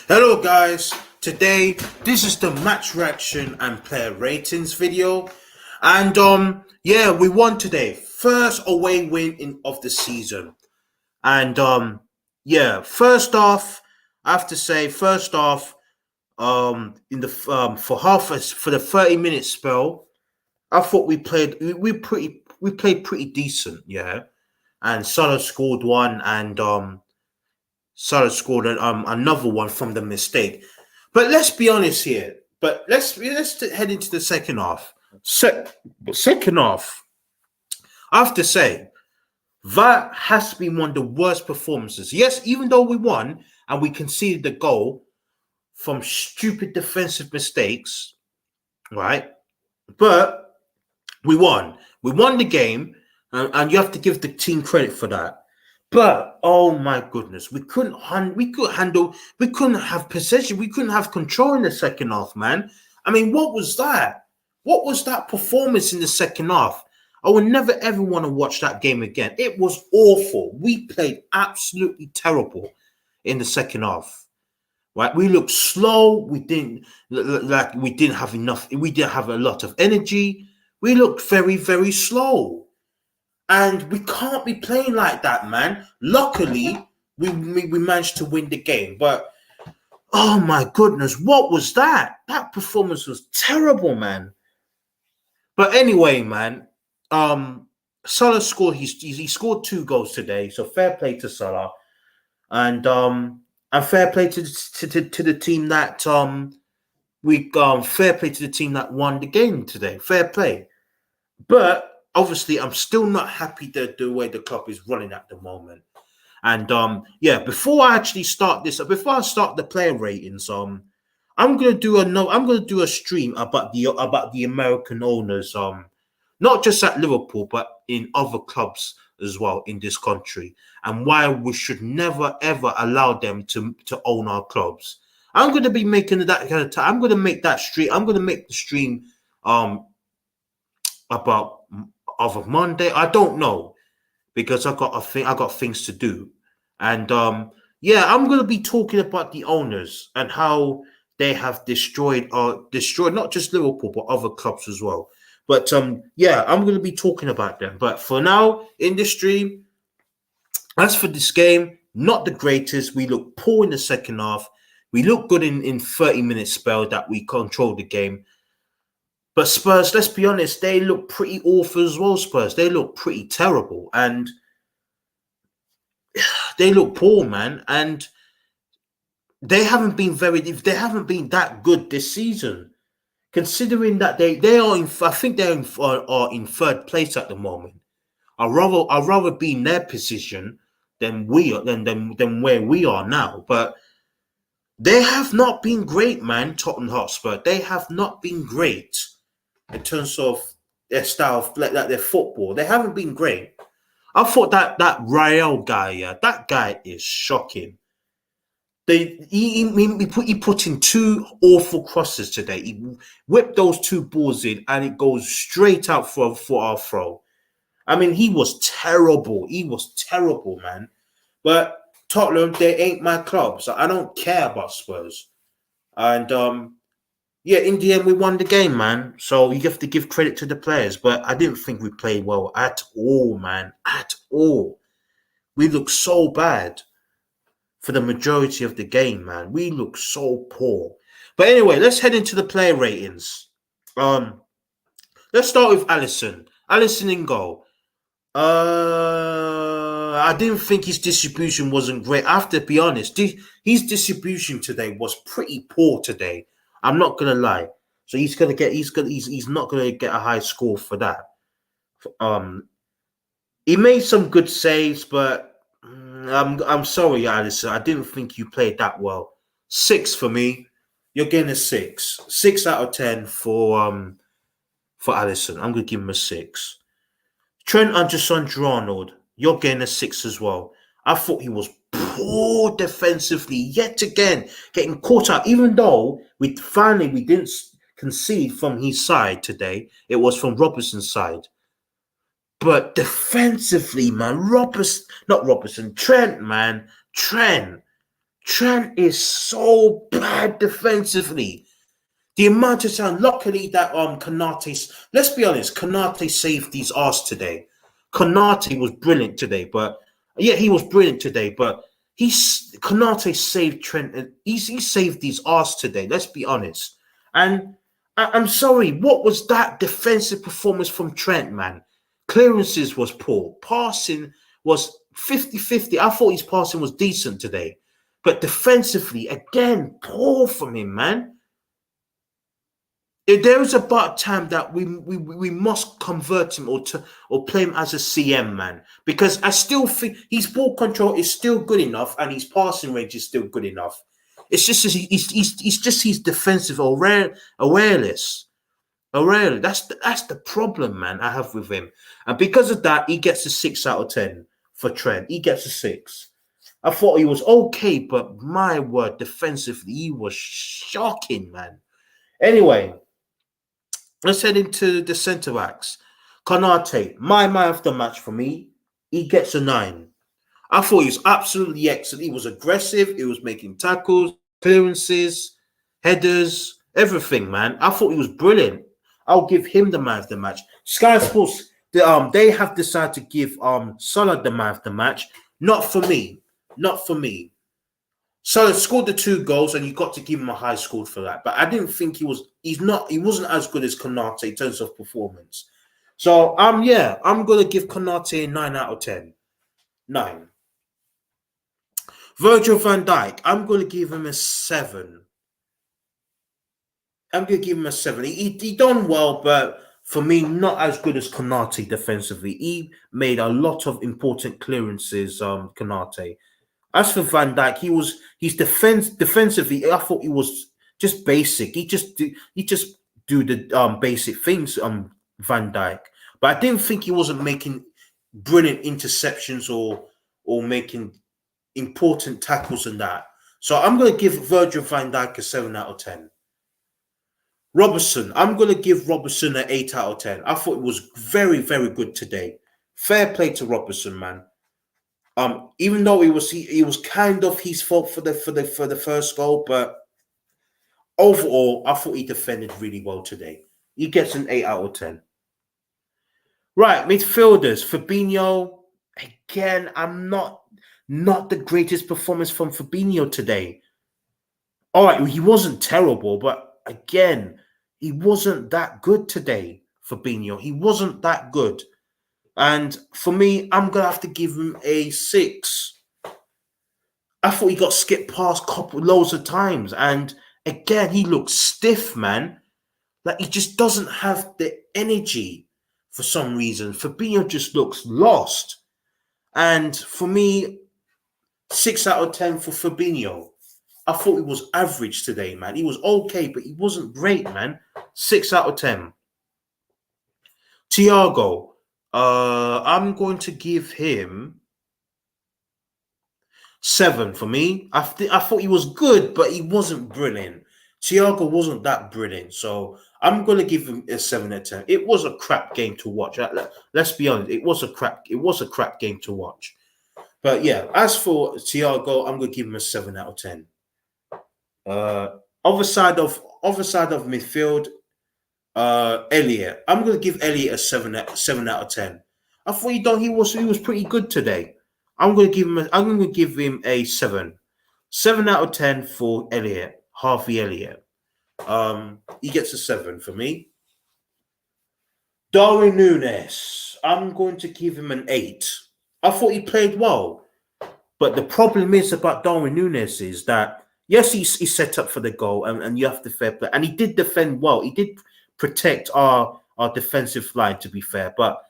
Hello guys, today this is the match reaction and player ratings video, and yeah, we won today, first away win of the season. And yeah, first off, I have to say, in the for the 30-minute spell, I thought we played pretty decent, yeah. And Salah scored one, and Salah scored another one from the mistake. But let's be honest here. But let's head into the second half. Second half, I have to say that has been one of the worst performances. Yes, even though we won and we conceded the goal from stupid defensive mistakes, right? But we won. We won the game, and you have to give the team credit for that. But oh my goodness, we couldn't have possession, we couldn't have control in the second half, man. I mean, what was that? What was that performance in the second half? I would never ever want to watch that game again. It was awful. We played absolutely terrible in the second half. Right? We looked slow. We didn't have enough. We didn't have a lot of energy. We looked very, very slow. And we can't be playing like that, man. Luckily, we managed to win the game. But, oh my goodness, what was that? That performance was terrible, man. But anyway, man, Salah scored, he scored 2 goals today. So fair play to Salah. And fair play to the team that fair play to the team that won the game today. Fair play. But obviously, I'm still not happy the way the club is running at the moment. And yeah, before I start the player ratings, I'm gonna do a stream about the American owners, not just at Liverpool but in other clubs as well in this country, and why we should never ever allow them to own our clubs. I'm gonna be making that kind of time. I'm gonna make that stream. I'm gonna make the stream about of Monday. I don't know because I got things to do, and yeah, I'm gonna be talking about the owners and how they have destroyed not just Liverpool but other clubs as well. But yeah, I'm gonna be talking about them. But for now, in this stream, as for this game, not the greatest. We look poor in the second half. We look good in 30-minute spell that we controlled the game. But Spurs, let's be honest, they look pretty awful as well, Spurs. They look pretty terrible. And they look poor, man. And they haven't been that good this season. Considering that they are in, I think they are in third place at the moment. I'd rather be in their position than where we are now. But they have not been great, man. Tottenham Hotspur, they have not been great in terms of their style of like their football. They haven't been great. I thought that Rael guy, yeah, that guy is shocking. He put in 2 awful crosses today. He whipped those 2 balls in, and it goes straight out for our throw. I mean, he was terrible. He was terrible, man. But Tottenham, they ain't my club, so I don't care about Spurs. And yeah, in the end, we won the game, man. So you have to give credit to the players. But I didn't think we played well at all, man. At all. We looked so bad for the majority of the game, man. We look so poor. But anyway, let's head into the player ratings. Let's start with Alisson. Alisson in goal. I didn't think his distribution wasn't great. I have to be honest. His distribution today was pretty poor today. I'm not gonna lie. So he's not gonna get a high score for that. He made some good saves, but I'm sorry, Alisson. I didn't think you played that well. 6 for me. You're getting a 6. 6 out of 10 for Alisson. I'm gonna give him a 6. Trent Alexander-Arnold, you're getting a 6 as well. I thought he was poor defensively yet again, getting caught out. Even though we didn't concede from his side today, it was from Robertson's side. But defensively, man, Trent, man, Trent Trent is so bad defensively. The amount of time, luckily that Kanate, let's be honest, Kanate saved these arse today. Kanate was brilliant today, but yeah, he was brilliant today, but Kanate saved Trent and he saved these arse today. Let's be honest. And I'm sorry, what was that defensive performance from Trent, man? Clearances was poor. Passing was 50-50. I thought his passing was decent today. But defensively, again, poor from him, man. There is about time that we must convert him or play him as a CM, man, because I still think his ball control is still good enough and his passing range is still good enough. It's just he's just his defensive awareness. That's the problem, man. I have with him, and because of that, he gets a 6 out of 10 for Trent. He gets a 6. I thought he was okay, but my word, defensively, he was shocking, man. Anyway. Let's head into the centre backs. Konate, my man of the match for me. He gets a 9. I thought he was absolutely excellent. He was aggressive. He was making tackles, clearances, headers, everything, man. I thought he was brilliant. I'll give him the man of the match. Sky Sports, they have decided to give Salah the man of the match. Not for me. Not for me. So scored the 2 goals, and you got to give him a high score for that. But I didn't think he wasn't as good as Konate in terms of performance. So I'm gonna give Konate a 9 out of 10. 9. Virgil van Dijk, I'm gonna give him a 7. I'm gonna give him a 7. He done well, but for me, not as good as Konate defensively. He made a lot of important clearances, Konate. As for Van Dijk, he's defensively. I thought he was just basic. He just do the basic things. Van Dijk, but I didn't think he wasn't making brilliant interceptions or making important tackles and that. So I'm going to give Virgil van Dijk a 7 out of 10. Robertson, I'm going to give Robertson an 8 out of 10. I thought it was very, very good today. Fair play to Robertson, man. Even though it was kind of his fault for the first goal, but overall, I thought he defended really well today. He gets an 8 out of 10. Right, midfielders. Fabinho, again, I'm not the greatest performance from Fabinho today. All right, he wasn't terrible, but again, he wasn't that good today, Fabinho. He wasn't that good. And for me, I'm going to have to give him a 6. I thought he got skipped past loads of times. And again, he looks stiff, man. Like he just doesn't have the energy for some reason. Fabinho just looks lost. And for me, 6 out of 10 for Fabinho. I thought he was average today, man. He was okay, but he wasn't great, man. 6 out of 10. Thiago. I'm going to give him 7 for me. I thought he was good, but he wasn't brilliant. Thiago wasn't that brilliant, so I'm going to give him a 7 out of 10. It was a crap game to watch. Let's be honest, it was a crap game to watch. But yeah, as for Thiago, I'm going to give him a 7 out of 10. Other side of midfield. Elliot. I'm gonna give Elliot a 7 out of 10. I thought he was pretty good today. I'm gonna give him a 7. 7 out of 10 for Elliot. Harvey Elliott. He gets a 7 for me. Darwin Núñez. I'm going to give him an 8. I thought he played well. But the problem is about Darwin Núñez is that yes, he's set up for the goal and you have to fair play. And he did defend well. He did protect our defensive line, to be fair. But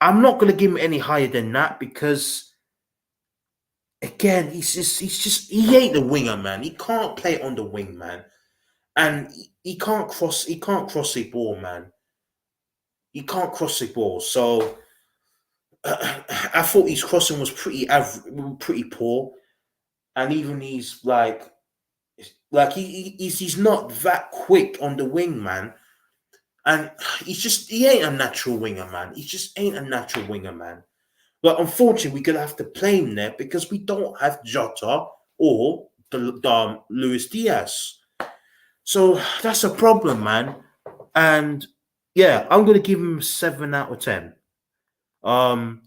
I'm not going to give him any higher than that because, again, he ain't the winger, man. He can't play on the wing, man. And he can't cross a ball, man. He can't cross a ball. So I thought his crossing was pretty poor. And even he's he's not that quick on the wing, man. And he ain't a natural winger, man. He just ain't a natural winger, man. But unfortunately, we're going to have to play him there because we don't have Jota or the Luis Diaz. So that's a problem, man. And yeah, I'm gonna give him 7 out of 10. Um,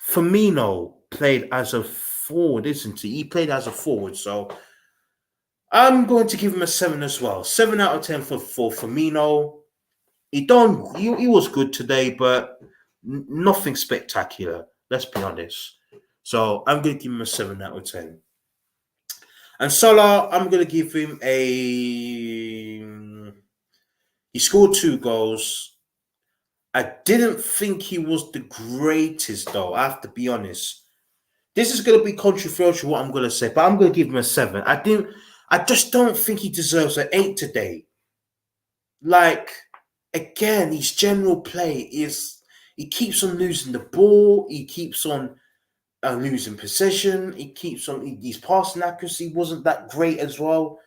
Firmino played as a forward, isn't he? He played as a forward, so I'm going to give him a 7 as well. 7 out of 10 for Firmino. He was good today, but nothing spectacular. Let's be honest. So I'm going to give him a 7 out of 10. And Salah, I'm going to give him a. He scored 2 goals. I didn't think he was the greatest, though. I have to be honest. This is going to be controversial, what I'm going to say, but I'm going to give him a 7. I just don't think he deserves an 8 today. Like, again, his general play is he keeps on losing the ball. He keeps on losing possession. He keeps on his passing accuracy wasn't that great as well.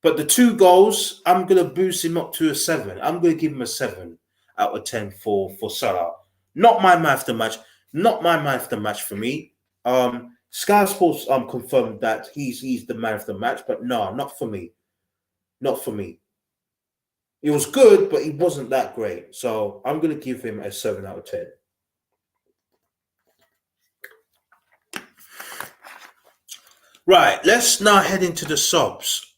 But the 2 goals, I'm gonna boost him up to a 7. I'm gonna give him a 7 out of 10 for Salah. Not my man of the match. Not my man of the match for me. Sky Sports confirmed that he's the man of the match, but no, not for me. Not for me. It was good, but he wasn't that great. So I'm gonna give him a 7 out of 10. Right, let's now head into the subs.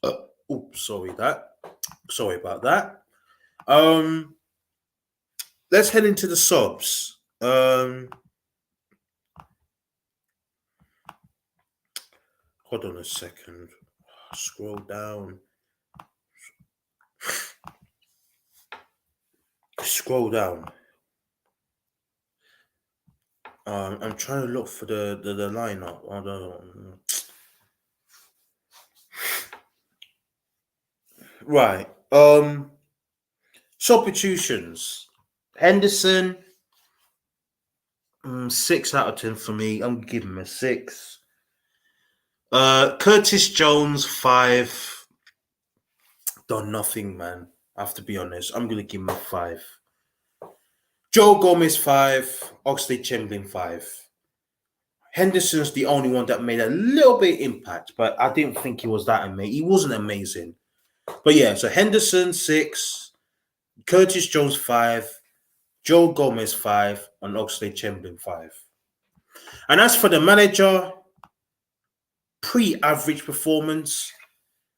Sorry about that. Let's head into the subs. Hold on a second. Scroll down. Scroll down. I'm trying to look for the lineup. I don't. Right. Substitutions. Henderson. 6 out of 10 for me. I'm giving him a 6. Curtis Jones 5. Done nothing, man. I have to be honest. I'm gonna give him a 5. Joe Gomez 5. Oxlade-Chamberlain 5. Henderson's the only one that made a little bit impact, but I didn't think he was that amazing. He wasn't amazing. But yeah, so Henderson 6, Curtis Jones 5, Joe Gomez 5, and Oxlade-Chamberlain 5. And as for the manager, pre-average performance.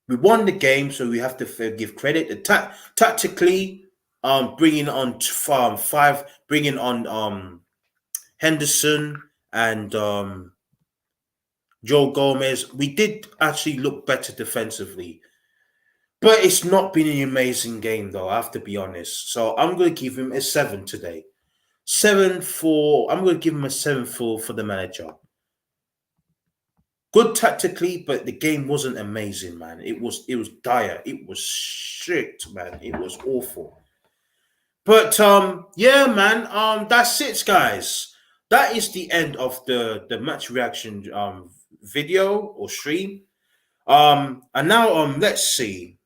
We won the game, so we have to give credit. Tactically, bringing on bringing on Henderson and Joe Gomez, we did actually look better defensively. But it's not been an amazing game, though, I have to be honest. So I'm going to give him a 7 today. I'm going to give him a 7 for the manager. Good tactically, but the game wasn't amazing, man. It was dire. It was shit, man. It was awful. But yeah, man. That's it, guys. That is the end of the match reaction video or stream. And now let's see.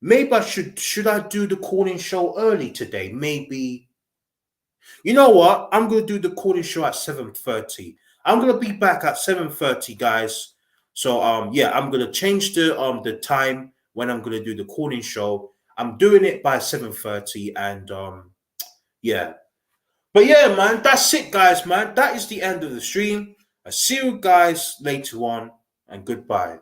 Maybe should I do the calling show early today? Maybe. You know what? I'm gonna do the calling show at 7:30. I'm gonna be back at 7:30, guys. So yeah, I'm gonna change the time when I'm gonna do the calling show. I'm doing it by 7:30, and yeah. But yeah, man, that's it, guys, man. That is the end of the stream. I see you guys later on, and goodbye.